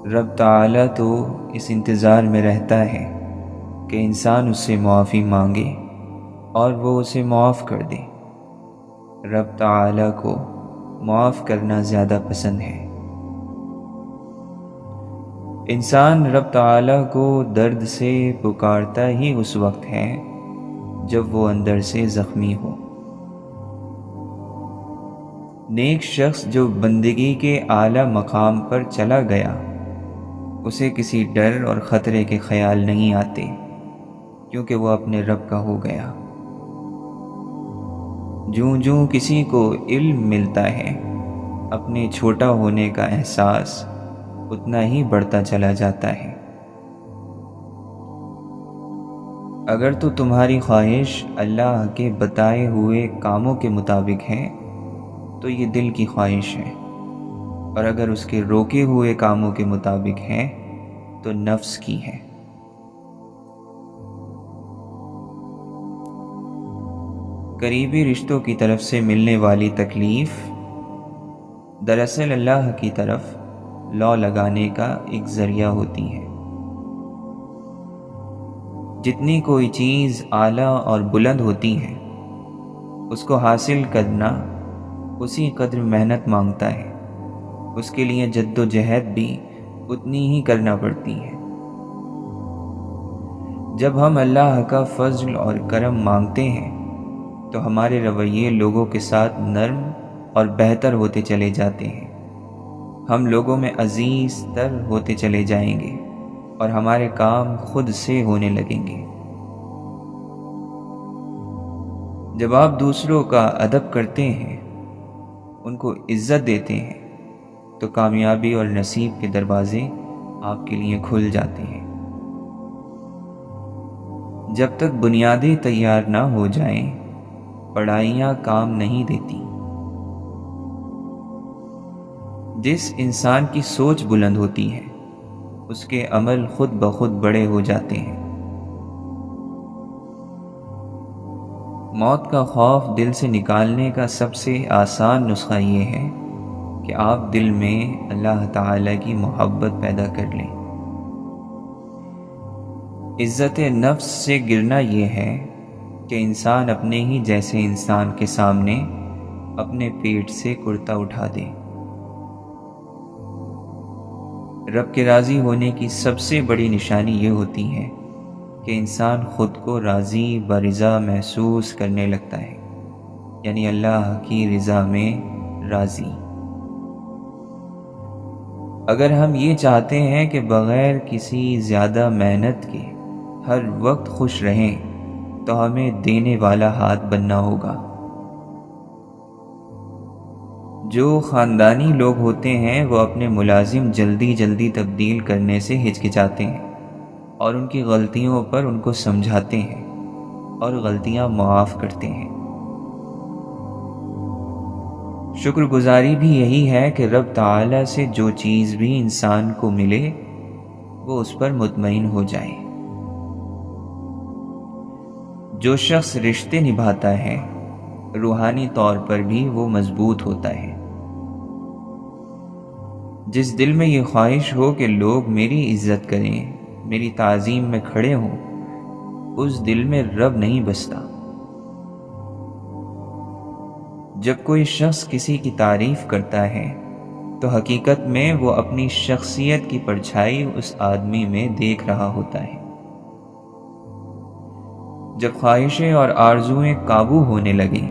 رب تعالیٰ تو اس انتظار میں رہتا ہے کہ انسان اس سے معافی مانگے اور وہ اسے معاف کر دے۔ رب تعالیٰ کو معاف کرنا زیادہ پسند ہے۔ انسان رب تعالیٰ کو درد سے پکارتا ہی اس وقت ہے جب وہ اندر سے زخمی ہو۔ نیک شخص جو بندگی کے اعلیٰ مقام پر چلا گیا، اسے کسی ڈر اور خطرے کے خیال نہیں آتے، کیونکہ وہ اپنے رب کا ہو گیا۔ جوں جوں کسی کو علم ملتا ہے، اپنے چھوٹا ہونے کا احساس اتنا ہی بڑھتا چلا جاتا ہے۔ اگر تو تمہاری خواہش اللہ کے بتائے ہوئے کاموں کے مطابق ہے تو یہ دل کی خواہش ہے، اور اگر اس کے روکے ہوئے کاموں کے مطابق ہے تو نفس کی ہے۔ قریبی رشتوں کی طرف سے ملنے والی تکلیف دراصل اللہ کی طرف لو لگانے کا ایک ذریعہ ہوتی ہے۔ جتنی کوئی چیز اعلیٰ اور بلند ہوتی ہے، اس کو حاصل کرنا اسی قدر محنت مانگتا ہے، اس کے لیے جد و جہد بھی اتنی ہی کرنا پڑتی ہے۔ جب ہم اللہ کا فضل اور کرم مانگتے ہیں تو ہمارے رویے لوگوں کے ساتھ نرم اور بہتر ہوتے چلے جاتے ہیں، ہم لوگوں میں عزیز تر ہوتے چلے جائیں گے اور ہمارے کام خود سے ہونے لگیں گے۔ جب آپ دوسروں کا ادب کرتے ہیں، ان کو عزت دیتے ہیں، تو کامیابی اور نصیب کے دروازے آپ کے لیے کھل جاتے ہیں۔ جب تک بنیادیں تیار نہ ہو جائیں، پڑھائیاں کام نہیں دیتی۔ جس انسان کی سوچ بلند ہوتی ہے، اس کے عمل خود بخود بڑے ہو جاتے ہیں۔ موت کا خوف دل سے نکالنے کا سب سے آسان نسخہ یہ ہے کہ آپ دل میں اللہ تعالی کی محبت پیدا کر لیں۔ عزت نفس سے گرنا یہ ہے کہ انسان اپنے ہی جیسے انسان کے سامنے اپنے پیٹ سے کرتا اٹھا دے۔ رب کے راضی ہونے کی سب سے بڑی نشانی یہ ہوتی ہے کہ انسان خود کو راضی برضا محسوس کرنے لگتا ہے، یعنی اللہ کی رضا میں راضی۔ اگر ہم یہ چاہتے ہیں کہ بغیر کسی زیادہ محنت کے ہر وقت خوش رہیں تو ہمیں دینے والا ہاتھ بننا ہوگا۔ جو خاندانی لوگ ہوتے ہیں وہ اپنے ملازم جلدی جلدی تبدیل کرنے سے ہچکچاتے ہیں اور ان کی غلطیوں پر ان کو سمجھاتے ہیں اور غلطیاں معاف کرتے ہیں۔ شکر گزاری بھی یہی ہے کہ رب تعالیٰ سے جو چیز بھی انسان کو ملے وہ اس پر مطمئن ہو جائے۔ جو شخص رشتے نبھاتا ہے، روحانی طور پر بھی وہ مضبوط ہوتا ہے۔ جس دل میں یہ خواہش ہو کہ لوگ میری عزت کریں، میری تعظیم میں کھڑے ہوں، اس دل میں رب نہیں بستا۔ جب کوئی شخص کسی کی تعریف کرتا ہے تو حقیقت میں وہ اپنی شخصیت کی پرچھائی اس آدمی میں دیکھ رہا ہوتا ہے۔ جب خواہشیں اور آرزوئیں قابو ہونے لگیں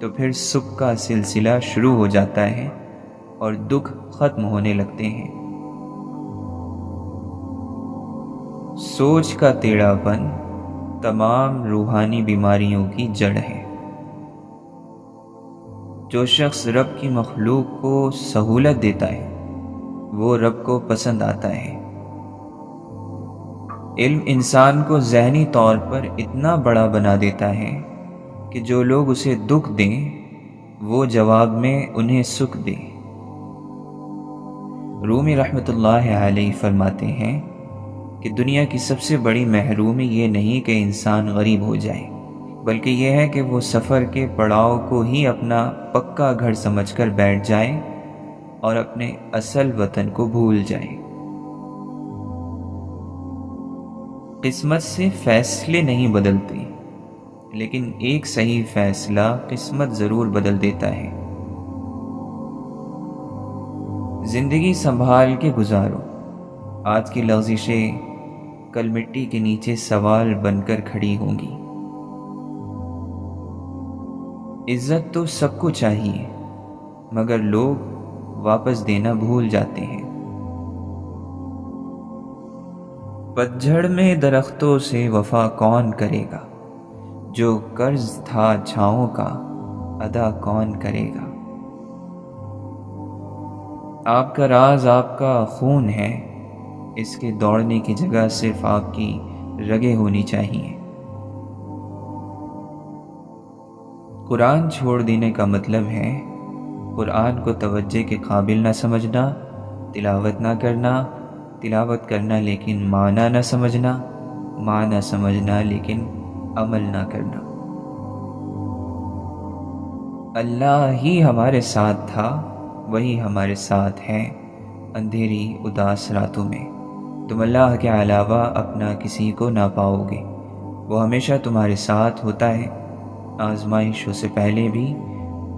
تو پھر سکھ کا سلسلہ شروع ہو جاتا ہے اور دکھ ختم ہونے لگتے ہیں۔ سوچ کا ٹیڑھا پن تمام روحانی بیماریوں کی جڑ ہے۔ جو شخص رب کی مخلوق کو سہولت دیتا ہے وہ رب کو پسند آتا ہے۔ علم انسان کو ذہنی طور پر اتنا بڑا بنا دیتا ہے کہ جو لوگ اسے دکھ دیں وہ جواب میں انہیں سکھ دے۔ رومی رحمۃ اللہ علیہ فرماتے ہیں کہ دنیا کی سب سے بڑی محرومی یہ نہیں کہ انسان غریب ہو جائے، بلکہ یہ ہے کہ وہ سفر کے پڑاؤ کو ہی اپنا پکا گھر سمجھ کر بیٹھ جائے اور اپنے اصل وطن کو بھول جائے۔ قسمت سے فیصلے نہیں بدلتے، لیکن ایک صحیح فیصلہ قسمت ضرور بدل دیتا ہے۔ زندگی سنبھال کے گزارو، آج کی لغزشیں کل مٹی کے نیچے سوال بن کر کھڑی ہوں گی۔ عزت تو سب کو چاہیے، مگر لوگ واپس دینا بھول جاتے ہیں۔ پتجھڑ میں درختوں سے وفا کون کرے گا، جو قرض تھا چھاؤں کا ادا کون کرے گا۔ آپ کا راز آپ کا خون ہے، اس کے دوڑنے کی جگہ صرف آپ کی رگیں ہونی چاہیے۔ قرآن چھوڑ دینے کا مطلب ہے قرآن کو توجہ کے قابل نہ سمجھنا، تلاوت نہ کرنا، تلاوت کرنا لیکن معنی نہ سمجھنا، معنی سمجھنا لیکن عمل نہ کرنا۔ اللہ ہی ہمارے ساتھ تھا، وہی ہمارے ساتھ ہے اندھیری اداس راتوں میں۔ تم اللہ کے علاوہ اپنا کسی کو نہ پاؤ گے، وہ ہمیشہ تمہارے ساتھ ہوتا ہے، آزمائشوں سے پہلے بھی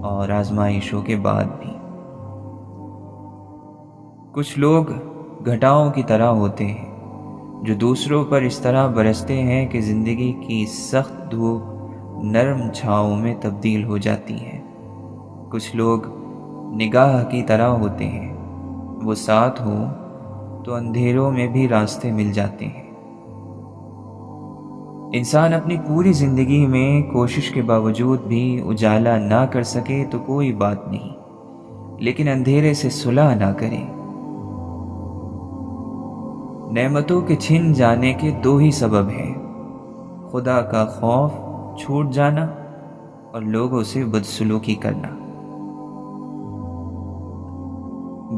اور آزمائشوں کے بعد بھی۔ کچھ لوگ گھٹاؤں کی طرح ہوتے ہیں جو دوسروں پر اس طرح برستے ہیں کہ زندگی کی سخت دھوپ نرم چھاؤں میں تبدیل ہو جاتی ہے۔ کچھ لوگ نگاہ کی طرح ہوتے ہیں، وہ ساتھ ہو تو اندھیروں میں بھی راستے مل جاتے ہیں۔ انسان اپنی پوری زندگی میں کوشش کے باوجود بھی اجالا نہ کر سکے تو کوئی بات نہیں، لیکن اندھیرے سے صلح نہ کرے۔ نعمتوں کے چھن جانے کے دو ہی سبب ہیں، خدا کا خوف چھوٹ جانا اور لوگوں سے بدسلوکی کرنا۔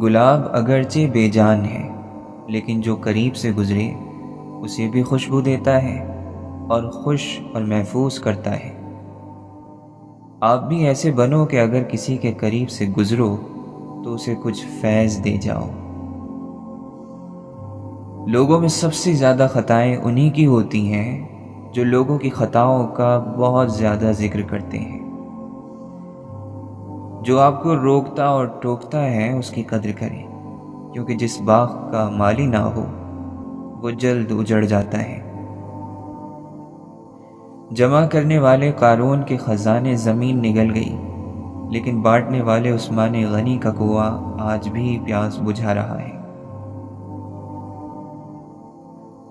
گلاب اگرچہ بے جان ہے، لیکن جو قریب سے گزرے اسے بھی خوشبو دیتا ہے اور خوش اور محفوظ کرتا ہے۔ آپ بھی ایسے بنو کہ اگر کسی کے قریب سے گزرو تو اسے کچھ فیض دے جاؤ۔ لوگوں میں سب سے زیادہ خطائیں انہی کی ہوتی ہیں جو لوگوں کی خطاؤں کا بہت زیادہ ذکر کرتے ہیں۔ جو آپ کو روکتا اور ٹوکتا ہے اس کی قدر کریں، کیونکہ جس باغ کا مالی نہ ہو وہ جلد اجڑ جاتا ہے۔ جمع کرنے والے قارون کے خزانے زمین نگل گئی، لیکن بانٹنے والے عثمان غنی کا کنواں آج بھی پیاس بجھا رہا ہے۔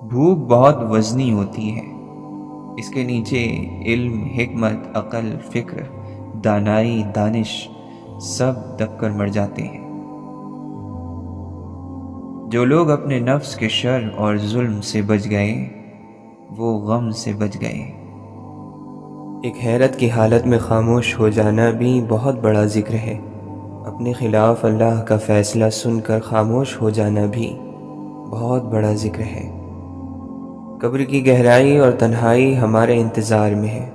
بھوک بہت وزنی ہوتی ہے، اس کے نیچے علم، حکمت، عقل، فکر، دانائی، دانش سب دب کر مر جاتے ہیں۔ جو لوگ اپنے نفس کے شر اور ظلم سے بچ گئے وہ غم سے بچ گئے۔ ایک حیرت کی حالت میں خاموش ہو جانا بھی بہت بڑا ذکر ہے۔ اپنے خلاف اللہ کا فیصلہ سن کر خاموش ہو جانا بھی بہت بڑا ذکر ہے۔ قبر کی گہرائی اور تنہائی ہمارے انتظار میں ہے،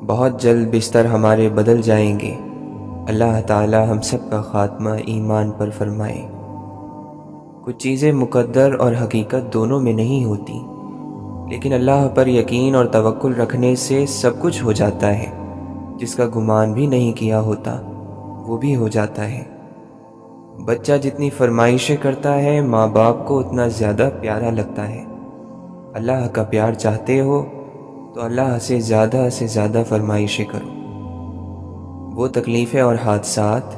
بہت جلد بستر ہمارے بدل جائیں گے۔ اللہ تعالی ہم سب کا خاتمہ ایمان پر فرمائے۔ کچھ چیزیں مقدر اور حقیقت دونوں میں نہیں ہوتی، لیکن اللہ پر یقین اور توکل رکھنے سے سب کچھ ہو جاتا ہے۔ جس کا گمان بھی نہیں کیا ہوتا وہ بھی ہو جاتا ہے۔ بچہ جتنی فرمائشیں کرتا ہے ماں باپ کو اتنا زیادہ پیارا لگتا ہے۔ اللہ کا پیار چاہتے ہو تو اللہ سے زیادہ فرمائشیں کرو۔ وہ تکلیفیں اور حادثات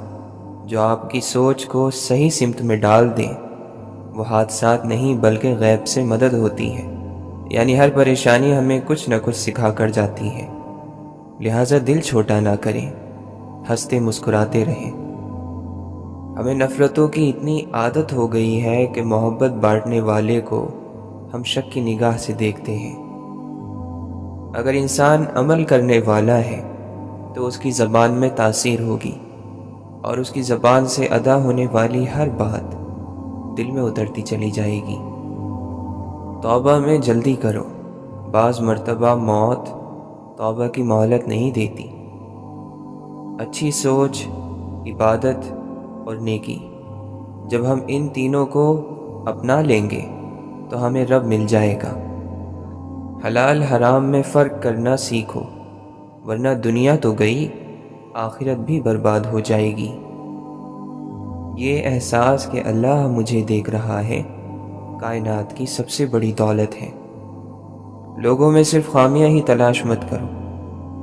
جو آپ کی سوچ کو صحیح سمت میں ڈال دیں، وہ حادثات نہیں بلکہ غیب سے مدد ہوتی ہے۔ یعنی ہر پریشانی ہمیں کچھ نہ کچھ سکھا کر جاتی ہے، لہٰذا دل چھوٹا نہ کریں، ہنستے مسکراتے رہیں۔ ہمیں نفرتوں کی اتنی عادت ہو گئی ہے کہ محبت بانٹنے والے کو ہم شک کی نگاہ سے دیکھتے ہیں۔ اگر انسان عمل کرنے والا ہے تو اس کی زبان میں تاثیر ہوگی، اور اس کی زبان سے ادا ہونے والی ہر بات دل میں اترتی چلی جائے گی۔ توبہ میں جلدی کرو، بعض مرتبہ موت توبہ کی مہلت نہیں دیتی۔ اچھی سوچ، عبادت اور نیکی، جب ہم ان تینوں کو اپنا لیں گے تو ہمیں رب مل جائے گا۔ حلال حرام میں فرق کرنا سیکھو، ورنہ دنیا تو گئی، آخرت بھی برباد ہو جائے گی۔ یہ احساس کہ اللہ مجھے دیکھ رہا ہے کائنات کی سب سے بڑی دولت ہے۔ لوگوں میں صرف خامیاں ہی تلاش مت کرو،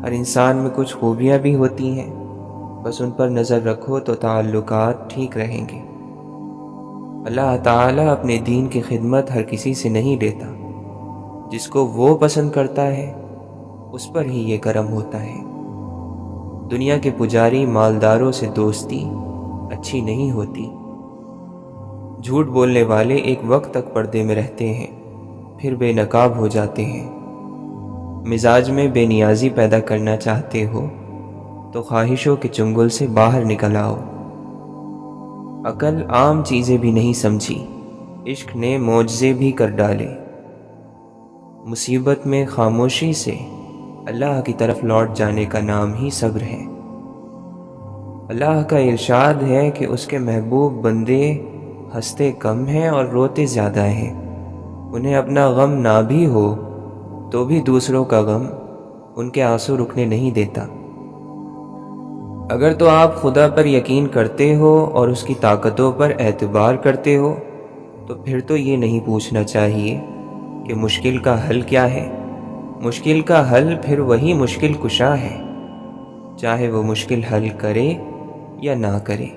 ہر انسان میں کچھ خوبیاں بھی ہوتی ہیں، بس ان پر نظر رکھو تو تعلقات ٹھیک رہیں گے۔ اللہ تعالیٰ اپنے دین کی خدمت ہر کسی سے نہیں لیتا، جس کو وہ پسند کرتا ہے اس پر ہی یہ کرم ہوتا ہے۔ دنیا کے پجاری مالداروں سے دوستی اچھی نہیں ہوتی۔ جھوٹ بولنے والے ایک وقت تک پردے میں رہتے ہیں، پھر بے نقاب ہو جاتے ہیں۔ مزاج میں بے نیازی پیدا کرنا چاہتے ہو تو خواہشوں کے چنگل سے باہر نکل آؤ۔ عقل عام چیزیں بھی نہیں سمجھی، عشق نے معجزے بھی کر ڈالے۔ مصیبت میں خاموشی سے اللہ کی طرف لوٹ جانے کا نام ہی صبر ہے۔ اللہ کا ارشاد ہے کہ اس کے محبوب بندے ہنستے کم ہیں اور روتے زیادہ ہیں۔ انہیں اپنا غم نہ بھی ہو تو بھی دوسروں کا غم ان کے آنسو رکنے نہیں دیتا۔ اگر تو آپ خدا پر یقین کرتے ہو اور اس کی طاقتوں پر اعتبار کرتے ہو تو پھر تو یہ نہیں پوچھنا چاہیے کہ مشکل کا حل کیا ہے۔ مشکل کا حل پھر وہی مشکل کشا ہے، چاہے وہ مشکل حل کرے یا نہ کرے۔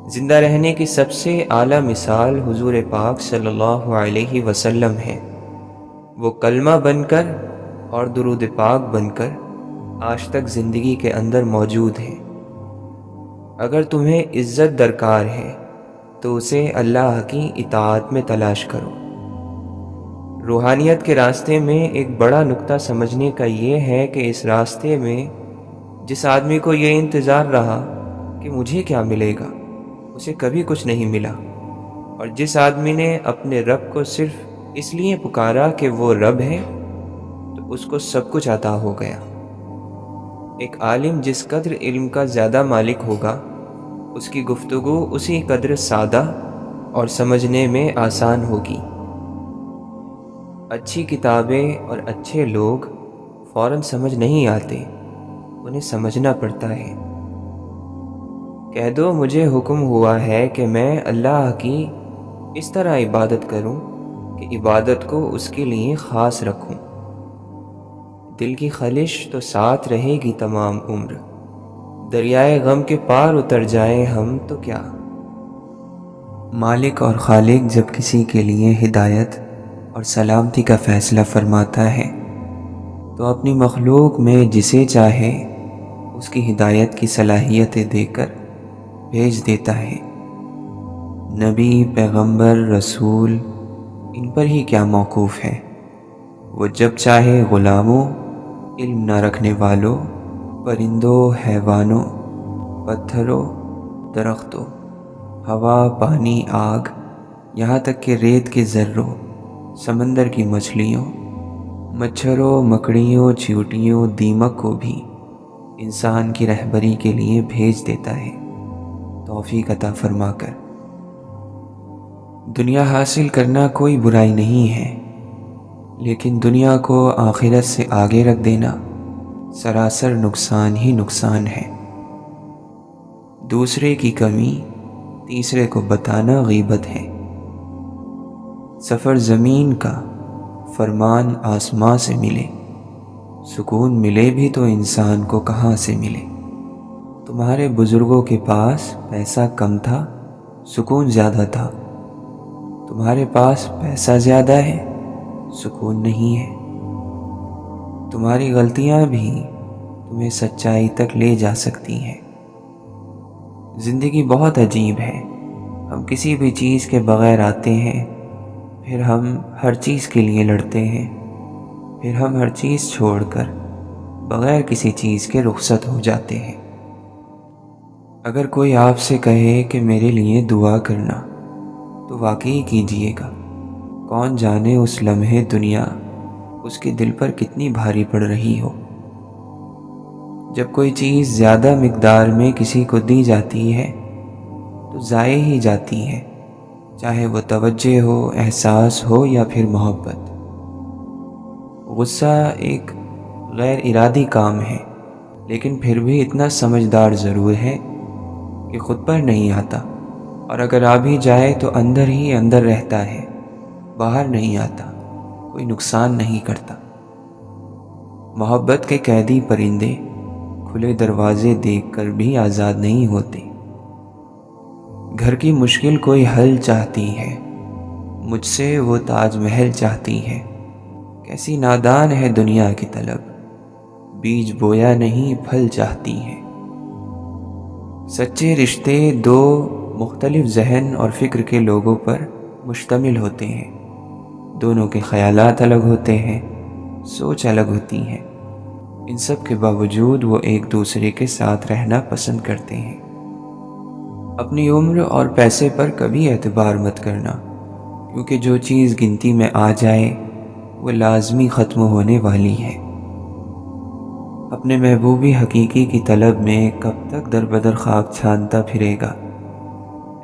زندہ رہنے کی سب سے اعلیٰ مثال حضور پاک صلی اللہ علیہ وسلم ہے۔ وہ کلمہ بن کر اور درود پاک بن کر آج تک زندگی کے اندر موجود ہیں۔ اگر تمہیں عزت درکار ہے تو اسے اللہ کی اطاعت میں تلاش کرو۔ روحانیت کے راستے میں ایک بڑا نقطہ سمجھنے کا یہ ہے کہ اس راستے میں جس آدمی کو یہ انتظار رہا کہ مجھے کیا ملے گا، اسے کبھی کچھ نہیں ملا، اور جس آدمی نے اپنے رب کو صرف اس لیے پکارا کہ وہ رب ہے تو اس کو سب کچھ عطا ہو گیا۔ ایک عالم جس قدر علم کا زیادہ مالک ہوگا، اس کی گفتگو اسی قدر سادہ اور سمجھنے میں آسان ہوگی۔ اچھی کتابیں اور اچھے لوگ فوراً سمجھ نہیں آتے، انہیں سمجھنا پڑتا ہے۔ کہہ دو مجھے حکم ہوا ہے کہ میں اللہ کی اس طرح عبادت کروں کہ عبادت کو اس کے لیے خاص رکھوں۔ دل کی خلش تو ساتھ رہے گی تمام عمر، دریائے غم کے پار اتر جائیں ہم تو کیا۔ مالک اور خالق جب کسی کے لیے ہدایت اور سلامتی کا فیصلہ فرماتا ہے تو اپنی مخلوق میں جسے چاہے اس کی ہدایت کی صلاحیتیں دے کر بھیج دیتا ہے۔ نبی، پیغمبر، رسول، ان پر ہی کیا موقوف ہے؟ وہ جب چاہے غلاموں، علم نہ رکھنے والوں، پرندوں، حیوانوں، پتھروں، درختوں، ہوا، پانی، آگ، یہاں تک کہ ریت کے ذروں، سمندر کی مچھلیوں، مچھروں، مکڑیوں، چیونٹیوں، دیمک کو بھی انسان کی رہبری کے لیے بھیج دیتا ہے، توفیق عطا فرما کر۔ دنیا حاصل کرنا کوئی برائی نہیں ہے، لیکن دنیا کو آخرت سے آگے رکھ دینا سراسر نقصان ہی نقصان ہے۔ دوسرے کی کمی تیسرے کو بتانا غیبت ہے۔ سفر زمین کا، فرمان آسماں سے ملے، سکون ملے بھی تو انسان کو کہاں سے ملے۔ تمہارے بزرگوں کے پاس پیسہ کم تھا، سکون زیادہ تھا۔ تمہارے پاس پیسہ زیادہ ہے، سکون نہیں ہے۔ تمہاری غلطیاں بھی تمہیں سچائی تک لے جا سکتی ہیں۔ زندگی بہت عجیب ہے، ہم کسی بھی چیز کے بغیر آتے ہیں، پھر ہم ہر چیز کے لیے لڑتے ہیں، پھر ہم ہر چیز چھوڑ کر بغیر کسی چیز کے رخصت ہو جاتے ہیں۔ اگر کوئی آپ سے کہے کہ میرے لیے دعا کرنا تو واقعی کیجیے گا۔ کون جانے اس لمحے دنیا اس کے دل پر کتنی بھاری پڑ رہی ہو۔ جب کوئی چیز زیادہ مقدار میں کسی کو دی جاتی ہے تو ضائع ہی جاتی ہے، چاہے وہ توجہ ہو، احساس ہو یا پھر محبت۔ غصہ ایک غیر ارادی کام ہے، لیکن پھر بھی اتنا سمجھدار ضرور ہے کہ خود پر نہیں آتا، اور اگر آ بھی جائے تو اندر ہی اندر رہتا ہے، باہر نہیں آتا، کوئی نقصان نہیں کرتا۔ محبت کے قیدی پرندے کھلے دروازے دیکھ کر بھی آزاد نہیں ہوتے۔ گھر کی مشکل کوئی حل چاہتی ہے، مجھ سے وہ تاج محل چاہتی ہے۔ کیسی نادان ہے دنیا کی طلب، بیج بویا نہیں پھل چاہتی ہے۔ سچے رشتے دو مختلف ذہن اور فکر کے لوگوں پر مشتمل ہوتے ہیں۔ دونوں کے خیالات الگ ہوتے ہیں، سوچ الگ ہوتی ہے۔ ان سب کے باوجود وہ ایک دوسرے کے ساتھ رہنا پسند کرتے ہیں۔ اپنی عمر اور پیسے پر کبھی اعتبار مت کرنا، کیونکہ جو چیز گنتی میں آ جائے وہ لازمی ختم ہونے والی ہے۔ اپنے محبوبی حقیقی کی طلب میں کب تک در بدر خاک چھانتا پھرے گا؟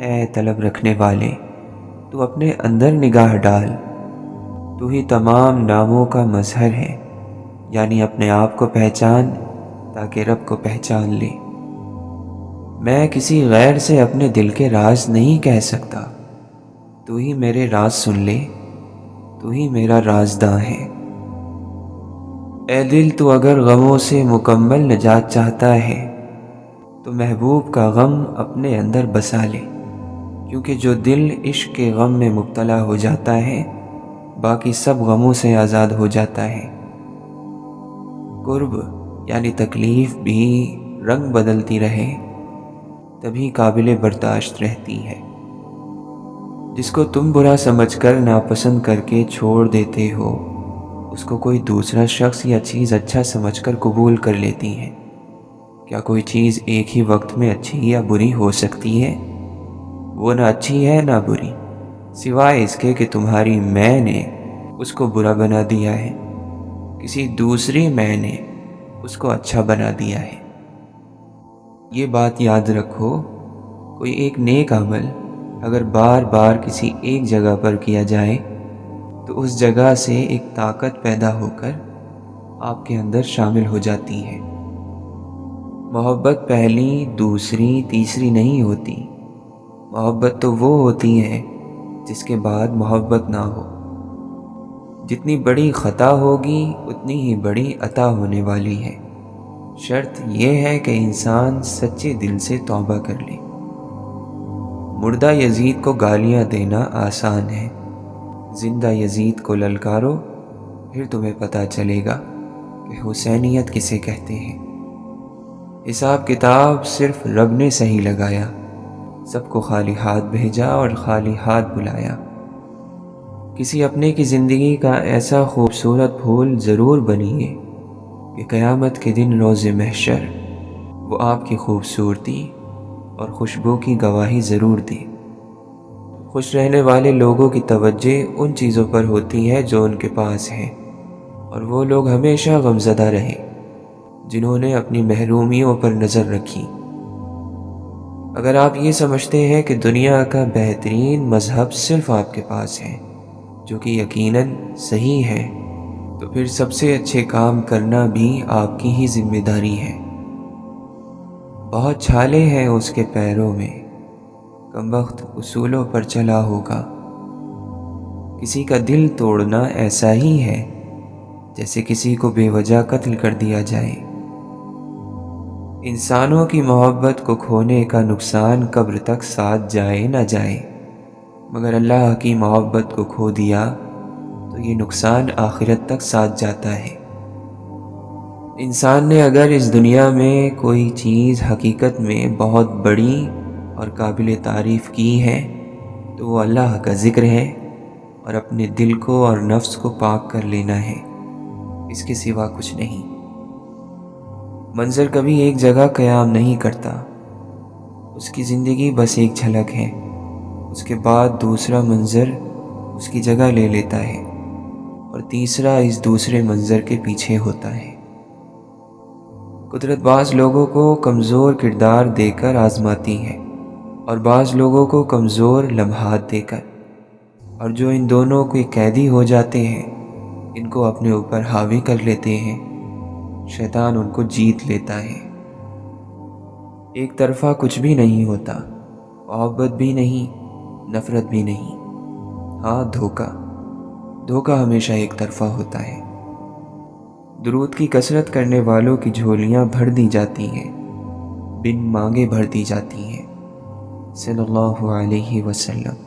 اے طلب رکھنے والے، تو اپنے اندر نگاہ ڈال، تو ہی تمام ناموں کا مظہر ہے، یعنی اپنے آپ کو پہچان تاکہ رب کو پہچان لے۔ میں کسی غیر سے اپنے دل کے راز نہیں کہہ سکتا، تو ہی میرے راز سن لے، تو ہی میرا رازداں ہے۔ اے دل، تو اگر غموں سے مکمل نجات چاہتا ہے تو محبوب کا غم اپنے اندر بسا لے، کیونکہ جو دل عشق کے غم میں مبتلا ہو جاتا ہے باقی سب غموں سے آزاد ہو جاتا ہے۔ قرب یعنی تکلیف بھی رنگ بدلتی رہے تبھی قابل برداشت رہتی ہے۔ جس کو تم برا سمجھ کر ناپسند کر کے چھوڑ دیتے ہو، اس کو کوئی دوسرا شخص یا چیز اچھا سمجھ کر قبول کر لیتی ہے۔ کیا کوئی چیز ایک ہی وقت میں اچھی یا بری ہو سکتی ہے؟ وہ نہ اچھی ہے نہ بری، سوائے اس کے کہ تمہاری میں نے اس کو برا بنا دیا ہے، کسی دوسری میں نے اس کو اچھا بنا دیا ہے۔ یہ بات یاد رکھو، کوئی ایک نیک عمل اگر بار بار کسی ایک جگہ پر کیا جائے تو اس جگہ سے ایک طاقت پیدا ہو کر آپ کے اندر شامل ہو جاتی ہے۔ محبت پہلی، دوسری، تیسری نہیں ہوتی۔ محبت تو وہ ہوتی ہے جس کے بعد محبت نہ ہو۔ جتنی بڑی خطا ہوگی اتنی ہی بڑی عطا ہونے والی ہے۔ شرط یہ ہے کہ انسان سچے دل سے توبہ کر لے۔ مردہ یزید کو گالیاں دینا آسان ہے، زندہ یزید کو للکارو، پھر تمہیں پتہ چلے گا کہ حسینیت کسے کہتے ہیں۔ حساب کتاب صرف رب نے صحیح لگایا، سب کو خالی ہاتھ بھیجا اور خالی ہاتھ بلایا۔ کسی اپنے کی زندگی کا ایسا خوبصورت پھول ضرور بنیے کہ قیامت کے دن روز محشر وہ آپ کی خوبصورتی اور خوشبو کی گواہی ضرور دے۔ خوش رہنے والے لوگوں کی توجہ ان چیزوں پر ہوتی ہے جو ان کے پاس ہیں، اور وہ لوگ ہمیشہ غمزدہ رہے جنہوں نے اپنی محرومیوں پر نظر رکھی۔ اگر آپ یہ سمجھتے ہیں کہ دنیا کا بہترین مذہب صرف آپ کے پاس ہے، جو کہ یقیناً صحیح ہے، تو پھر سب سے اچھے کام کرنا بھی آپ کی ہی ذمہ داری ہے۔ بہت چھالے ہیں اس کے پیروں میں، کمبخت اصولوں پر چلا ہوگا۔ کسی کا دل توڑنا ایسا ہی ہے جیسے کسی کو بے وجہ قتل کر دیا جائے۔ انسانوں کی محبت کو کھونے کا نقصان قبر تک ساتھ جائے نہ جائے، مگر اللہ کی محبت کو کھو دیا تو یہ نقصان آخرت تک ساتھ جاتا ہے۔ انسان نے اگر اس دنیا میں کوئی چیز حقیقت میں بہت بڑی اور قابل تعریف کی ہے تو وہ اللہ کا ذکر ہے اور اپنے دل کو اور نفس کو پاک کر لینا ہے، اس کے سوا کچھ نہیں۔ منظر کبھی ایک جگہ قیام نہیں کرتا، اس کی زندگی بس ایک جھلک ہے، اس کے بعد دوسرا منظر اس کی جگہ لے لیتا ہے اور تیسرا اس دوسرے منظر کے پیچھے ہوتا ہے۔ قدرت بعض لوگوں کو کمزور کردار دے کر آزماتی ہے اور بعض لوگوں کو کمزور لمحات دے کر، اور جو ان دونوں کے قیدی ہو جاتے ہیں ان کو اپنے اوپر حاوی کر لیتے ہیں، شیطان ان کو جیت لیتا ہے۔ ایک طرفہ کچھ بھی نہیں ہوتا، محبت بھی نہیں، نفرت بھی نہیں، ہاں دھوکہ ہمیشہ ایک طرفہ ہوتا ہے۔ درود کی کثرت کرنے والوں کی جھولیاں بھر دی جاتی ہیں، بن مانگے بھر دی جاتی ہیں، صلی اللہ علیہ وسلم۔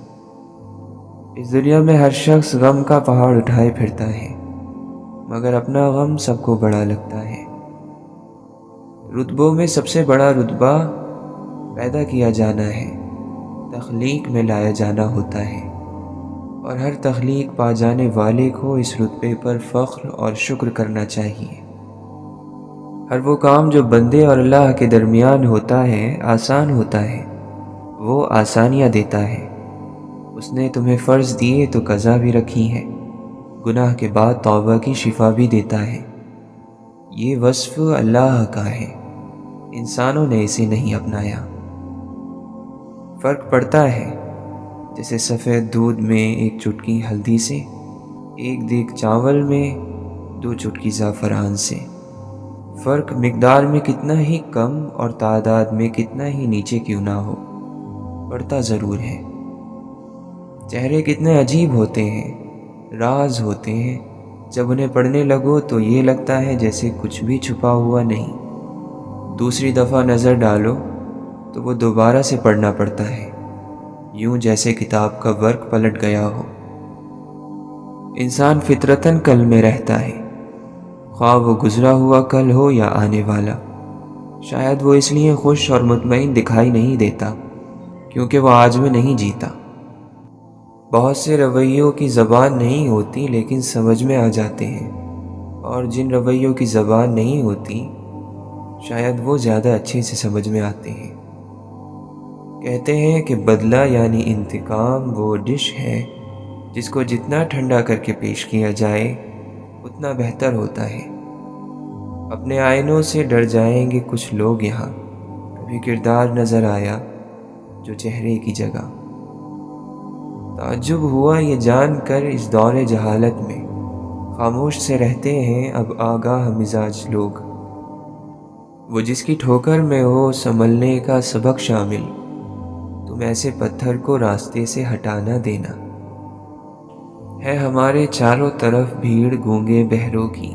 اس دنیا میں ہر شخص غم کا پہاڑ اٹھائے پھرتا ہے، مگر اپنا غم سب کو بڑا لگتا ہے۔ رتبوں میں سب سے بڑا رتبہ پیدا کیا جانا ہے، تخلیق میں لایا جانا ہوتا ہے، اور ہر تخلیق پا جانے والے کو اس رتبے پر فخر اور شکر کرنا چاہیے۔ ہر وہ کام جو بندے اور اللہ کے درمیان ہوتا ہے آسان ہوتا ہے، وہ آسانیاں دیتا ہے۔ اس نے تمہیں فرض دیے تو قضا بھی رکھی ہے، گناہ کے بعد توبہ کی شفا بھی دیتا ہے۔ یہ وصف اللہ کا ہے، انسانوں نے اسے نہیں اپنایا۔ فرق پڑتا ہے جیسے سفید دودھ میں ایک چٹکی ہلدی سے، ایک دیگ چاول میں 2 چٹکی زعفران سے۔ فرق مقدار میں کتنا ہی کم اور تعداد میں کتنا ہی نیچے کیوں نہ ہو، پڑتا ضرور ہے۔ چہرے کتنے عجیب ہوتے ہیں، راز ہوتے ہیں، جب انہیں پڑھنے لگو تو یہ لگتا ہے جیسے کچھ بھی چھپا ہوا نہیں۔ دوسری دفعہ نظر ڈالو تو وہ دوبارہ سے پڑھنا پڑتا ہے، یوں جیسے کتاب کا ورق پلٹ گیا ہو۔ انسان فطرتاً کل میں رہتا ہے، خواہ وہ گزرا ہوا کل ہو یا آنے والا۔ شاید وہ اس لیے خوش اور مطمئن دکھائی نہیں دیتا کیونکہ وہ آج میں نہیں جیتا۔ بہت سے رویوں کی زبان نہیں ہوتی لیکن سمجھ میں آ جاتے ہیں، اور جن رویوں کی زبان نہیں ہوتی شاید وہ زیادہ اچھے سے سمجھ میں آتے ہیں۔ کہتے ہیں کہ بدلہ یعنی انتقام وہ ڈش ہے جس کو جتنا ٹھنڈا کر کے پیش کیا جائے اتنا بہتر ہوتا ہے۔ اپنے آئینوں سے ڈر جائیں گے کچھ لوگ یہاں، کبھی کردار نظر آیا جو چہرے کی جگہ۔ تعجب ہوا یہ جان کر اس دور جہالت میں خاموش سے رہتے ہیں اب آگاہ مزاج لوگ۔ وہ جس کی ٹھوکر میں ہو سنبھلنے کا سبق شامل، تم ایسے پتھر کو راستے سے ہٹا نہ دینا۔ ہے ہمارے چاروں طرف بھیڑ گونگے بہروں کی،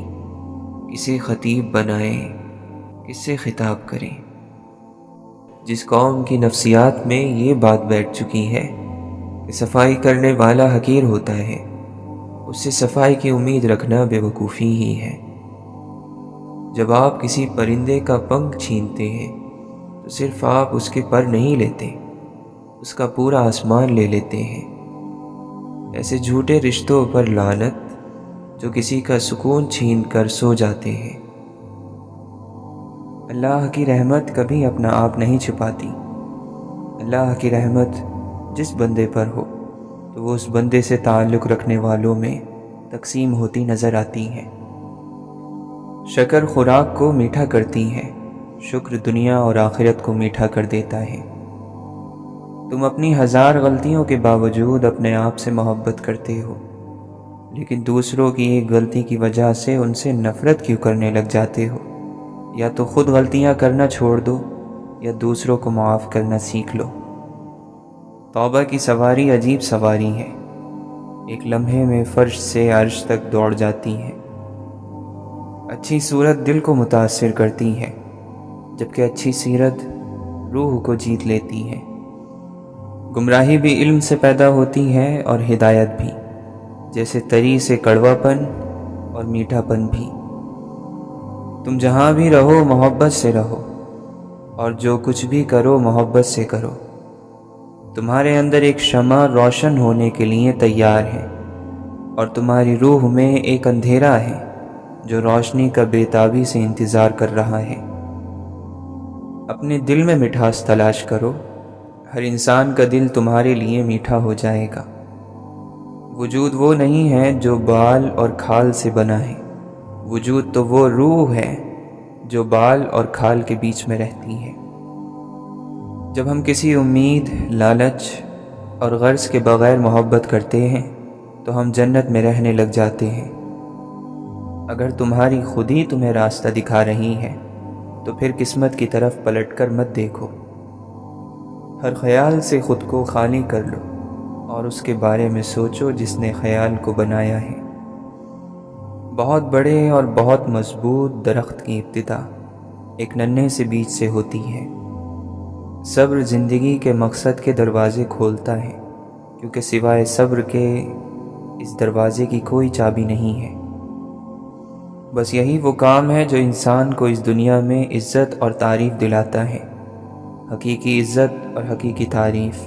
کسے خطیب بنائیں کسے خطاب کریں۔ جس قوم کی نفسیات میں یہ بات بیٹھ چکی ہے کہ صفائی کرنے والا حقیر ہوتا ہے، اس سے صفائی کی امید رکھنا بے وقوفی ہی ہے۔ جب آپ کسی پرندے کا پنکھ چھینتے ہیں تو صرف آپ اس کے پر نہیں لیتے، اس کا پورا آسمان لے لیتے ہیں۔ ایسے جھوٹے رشتوں پر لعنت جو کسی کا سکون چھین کر سو جاتے ہیں۔ اللہ کی رحمت کبھی اپنا آپ نہیں چھپاتی۔ اللہ کی رحمت جس بندے پر ہو تو وہ اس بندے سے تعلق رکھنے والوں میں تقسیم ہوتی نظر آتی ہے۔ شکر خوراک کو میٹھا کرتی ہے، شکر دنیا اور آخرت کو میٹھا کر دیتا ہے۔ تم اپنی 1000 غلطیوں کے باوجود اپنے آپ سے محبت کرتے ہو، لیکن دوسروں کی ایک غلطی کی وجہ سے ان سے نفرت کیوں کرنے لگ جاتے ہو؟ یا تو خود غلطیاں کرنا چھوڑ دو یا دوسروں کو معاف کرنا سیکھ لو۔ توبہ کی سواری عجیب سواری ہے، ایک لمحے میں فرش سے عرش تک دوڑ جاتی ہے۔ اچھی صورت دل کو متاثر کرتی ہے، جبکہ اچھی سیرت روح کو جیت لیتی ہے۔ گمراہی بھی علم سے پیدا ہوتی ہے اور ہدایت بھی، جیسے تری سے کڑوا پن اور میٹھا پن بھی۔ تم جہاں بھی رہو محبت سے رہو، اور جو کچھ بھی کرو محبت سے کرو۔ تمہارے اندر ایک شمع روشن ہونے کے لیے تیار ہے، اور تمہاری روح میں ایک اندھیرا ہے جو روشنی کا بے تابی سے انتظار کر رہا ہے۔ اپنے دل میں مٹھاس تلاش کرو، ہر انسان کا دل تمہارے لیے میٹھا ہو جائے گا۔ وجود وہ نہیں ہے جو بال اور کھال سے بنا ہے، وجود تو وہ روح ہے جو بال اور کھال کے بیچ میں رہتی ہے۔ جب ہم کسی امید، لالچ اور غرض کے بغیر محبت کرتے ہیں تو ہم جنت میں رہنے لگ جاتے ہیں، اگر تمہاری خود ہی تمہیں راستہ دکھا رہی ہے تو پھر قسمت کی طرف پلٹ کر مت دیکھو۔ ہر خیال سے خود کو خالی کر لو اور اس کے بارے میں سوچو جس نے خیال کو بنایا ہے۔ بہت بڑے اور بہت مضبوط درخت کی ابتدا ایک ننھے سے بیج سے ہوتی ہے۔ صبر زندگی کے مقصد کے دروازے کھولتا ہے، کیونکہ سوائے صبر کے اس دروازے کی کوئی چابی نہیں ہے۔ بس یہی وہ کام ہے جو انسان کو اس دنیا میں عزت اور تعریف دلاتا ہے، حقیقی عزت اور حقیقی تعریف۔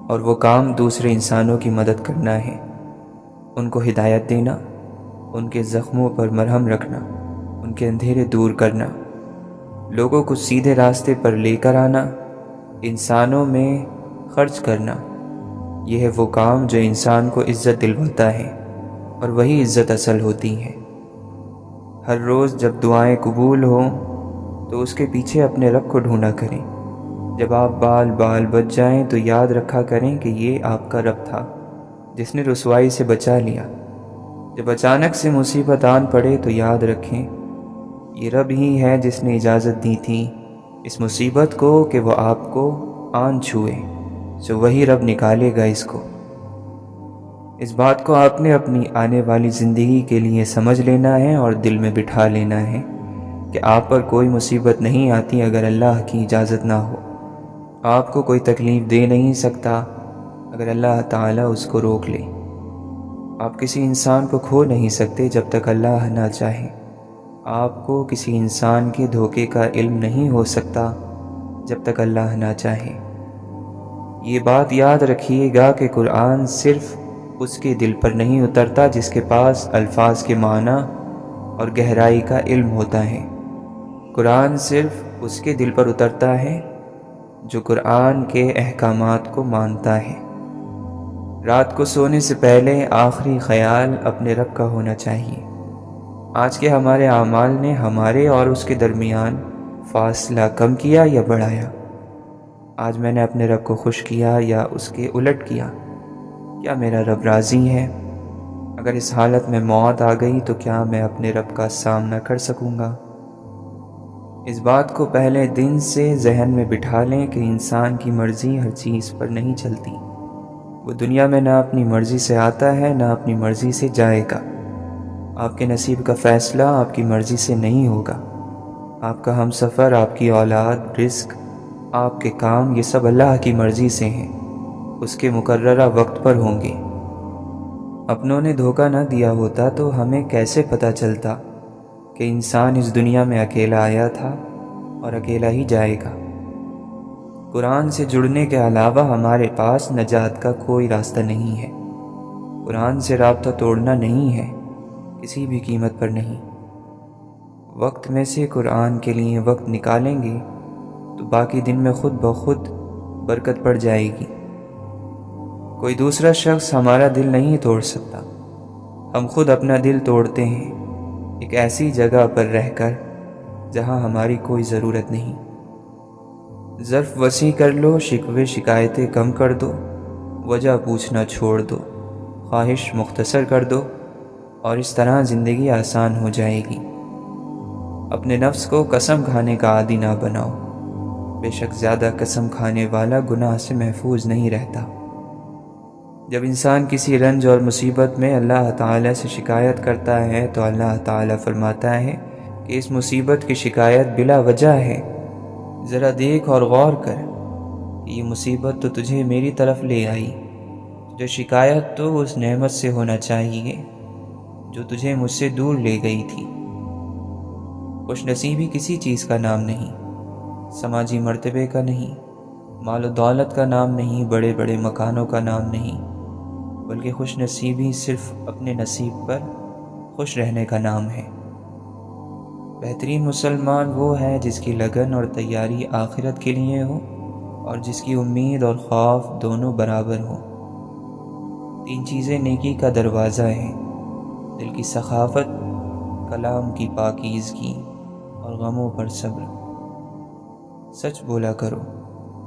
اور وہ کام دوسرے انسانوں کی مدد کرنا ہے، ان کو ہدایت دینا، ان کے زخموں پر مرہم رکھنا، ان کے اندھیرے دور کرنا، لوگوں کو سیدھے راستے پر لے کر آنا، انسانوں میں خرچ کرنا۔ یہ ہے وہ کام جو انسان کو عزت دلواتا ہے، اور وہی عزت اصل ہوتی ہے۔ ہر روز جب دعائیں قبول ہوں تو اس کے پیچھے اپنے رب کو ڈھونڈا کریں۔ جب آپ بال بال بچ جائیں تو یاد رکھا کریں کہ یہ آپ کا رب تھا جس نے رسوائی سے بچا لیا۔ جب اچانک سے مصیبت آن پڑے تو یاد رکھیں یہ رب ہی ہے جس نے اجازت دی تھی اس مصیبت کو کہ وہ آپ کو آن چھوئے، سو وہی رب نکالے گا اس کو۔ اس بات کو آپ نے اپنی آنے والی زندگی کے لیے سمجھ لینا ہے اور دل میں بٹھا لینا ہے کہ آپ پر کوئی مصیبت نہیں آتی اگر اللہ کی اجازت نہ ہو۔ آپ کو کوئی تکلیف دے نہیں سکتا اگر اللہ تعالیٰ اس کو روک لے۔ آپ کسی انسان کو کھو نہیں سکتے جب تک اللہ نہ چاہے۔ آپ کو کسی انسان کے دھوکے کا علم نہیں ہو سکتا جب تک اللہ نہ چاہے۔ یہ بات یاد رکھیے گا کہ قرآن صرف اس کے دل پر نہیں اترتا جس کے پاس الفاظ کے معنی اور گہرائی کا علم ہوتا ہے۔ قرآن صرف اس کے دل پر اترتا ہے جو قرآن کے احکامات کو مانتا ہے۔ رات کو سونے سے پہلے آخری خیال اپنے رب کا ہونا چاہیے۔ آج کے ہمارے اعمال نے ہمارے اور اس کے درمیان فاصلہ کم کیا یا بڑھایا؟ آج میں نے اپنے رب کو خوش کیا یا اس کے الٹ کیا؟ کیا میرا رب راضی ہے؟ اگر اس حالت میں موت آ گئی تو کیا میں اپنے رب کا سامنا کر سکوں گا؟ اس بات کو پہلے دن سے ذہن میں بٹھا لیں کہ انسان کی مرضی ہر چیز پر نہیں چلتی۔ وہ دنیا میں نہ اپنی مرضی سے آتا ہے نہ اپنی مرضی سے جائے گا۔ آپ کے نصیب کا فیصلہ آپ کی مرضی سے نہیں ہوگا۔ آپ کا ہم سفر، آپ کی اولاد، رزق، آپ کے کام، یہ سب اللہ کی مرضی سے ہیں، اس کے مقررہ وقت پر ہوں گے۔ اپنوں نے دھوکہ نہ دیا ہوتا تو ہمیں کیسے پتہ چلتا کہ انسان اس دنیا میں اکیلا آیا تھا اور اکیلا ہی جائے گا۔ قرآن سے جڑنے کے علاوہ ہمارے پاس نجات کا کوئی راستہ نہیں ہے۔ قرآن سے رابطہ توڑنا نہیں ہے، کسی بھی قیمت پر نہیں۔ وقت میں سے قرآن کے لیے وقت نکالیں گے تو باقی دن میں خود بخود برکت پڑ جائے گی۔ کوئی دوسرا شخص ہمارا دل نہیں توڑ سکتا، ہم خود اپنا دل توڑتے ہیں، ایک ایسی جگہ پر رہ کر جہاں ہماری کوئی ضرورت نہیں۔ ظرف وسیع کر لو، شکوے شکایتیں کم کر دو، وجہ پوچھنا چھوڑ دو، خواہش مختصر کر دو، اور اس طرح زندگی آسان ہو جائے گی۔ اپنے نفس کو قسم کھانے کا عادی نہ بناؤ، بے شک زیادہ قسم کھانے والا گناہ سے محفوظ نہیں رہتا۔ جب انسان کسی رنج اور مصیبت میں اللہ تعالیٰ سے شکایت کرتا ہے تو اللہ تعالیٰ فرماتا ہے کہ اس مصیبت کی شکایت بلا وجہ ہے، ذرا دیکھ اور غور کر کہ یہ مصیبت تو تجھے میری طرف لے آئی، جو شکایت تو اس نعمت سے ہونا چاہیے جو تجھے مجھ سے دور لے گئی تھی۔ خوش نصیبی کسی چیز کا نام نہیں، سماجی مرتبے کا نہیں، مال و دولت کا نام نہیں، بڑے بڑے مکانوں کا نام نہیں، بلکہ خوش نصیبی صرف اپنے نصیب پر خوش رہنے کا نام ہے۔ بہترین مسلمان وہ ہے جس کی لگن اور تیاری آخرت کے لیے ہو اور جس کی امید اور خوف دونوں برابر ہوں۔ 3 چیزیں نیکی کا دروازہ ہیں: دل کی سخاوت، کلام کی پاکیزگی اور غموں پر صبر۔ سچ بولا کرو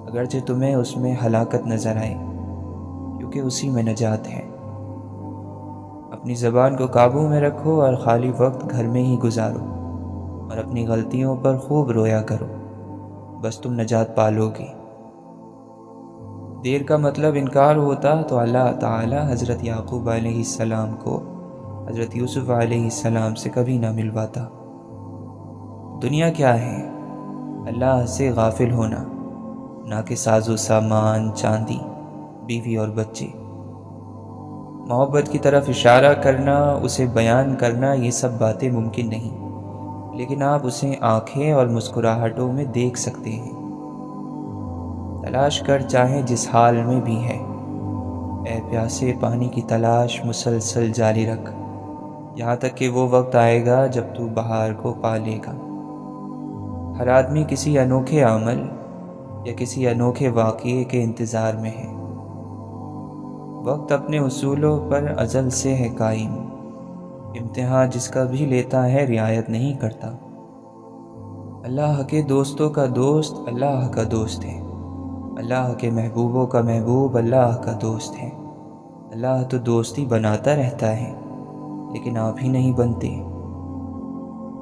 اگرچہ تمہیں اس میں ہلاکت نظر آئے، کیونکہ اسی میں نجات ہے۔ اپنی زبان کو قابو میں رکھو اور خالی وقت گھر میں ہی گزارو، اور اپنی غلطیوں پر خوب رویا کرو، بس تم نجات پالو گے۔ دیر کا مطلب انکار ہوتا تو اللہ تعالی حضرت یعقوب علیہ السلام کو حضرت یوسف علیہ السلام سے کبھی نہ ملواتا۔ دنیا کیا ہے؟ اللہ سے غافل ہونا، نہ کہ ساز و سامان، چاندی، بیوی اور بچے۔ محبت کی طرف اشارہ کرنا، اسے بیان کرنا، یہ سب باتیں ممکن نہیں، لیکن آپ اسے آنکھیں اور مسکراہٹوں میں دیکھ سکتے ہیں۔ تلاش کر چاہے جس حال میں بھی ہے، اے پیاسے پانی کی تلاش مسلسل جاری رکھ، یہاں تک کہ وہ وقت آئے گا جب تو بہار کو پا لے گا۔ ہر آدمی کسی انوکھے عمل یا کسی انوکھے واقعے کے انتظار میں ہے۔ وقت اپنے اصولوں پر ازل سے ہے قائم، امتحان جس کا بھی لیتا ہے رعایت نہیں کرتا۔ اللہ کے دوستوں کا دوست اللہ کا دوست ہے، اللہ کے محبوبوں کا محبوب اللہ کا دوست ہے۔ اللہ تو دوستی بناتا رہتا ہے، لیکن آپ ہی نہیں بنتے۔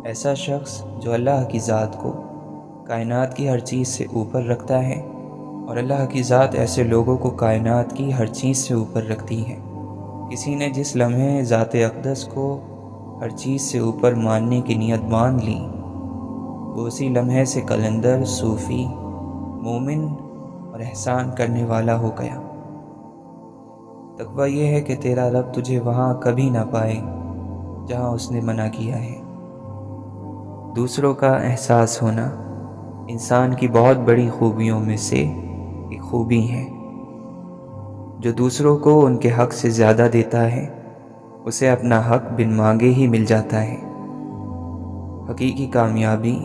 ایسا شخص جو اللہ کی ذات کو کائنات کی ہر چیز سے اوپر رکھتا ہے، اور اللہ کی ذات ایسے لوگوں کو کائنات کی ہر چیز سے اوپر رکھتی ہے۔ کسی نے جس لمحے ذات اقدس کو ہر چیز سے اوپر ماننے کی نیت باندھ لی، وہ اسی لمحے سے قلندر، صوفی، مومن اور احسان کرنے والا ہو گیا۔ تقویٰ یہ ہے کہ تیرا رب تجھے وہاں کبھی نہ پائے جہاں اس نے منع کیا ہے۔ دوسروں کا احساس ہونا انسان کی بہت بڑی خوبیوں میں سے ایک خوبی ہے۔ جو دوسروں کو ان کے حق سے زیادہ دیتا ہے، اسے اپنا حق بن مانگے ہی مل جاتا ہے۔ حقیقی کامیابی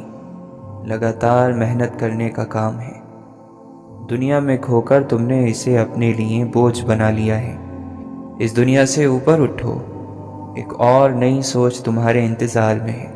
لگاتار محنت کرنے کا کام ہے۔ دنیا میں کھو کر تم نے اسے اپنے لیے بوجھ بنا لیا ہے۔ اس دنیا سے اوپر اٹھو، ایک اور نئی سوچ تمہارے انتظار میں ہے۔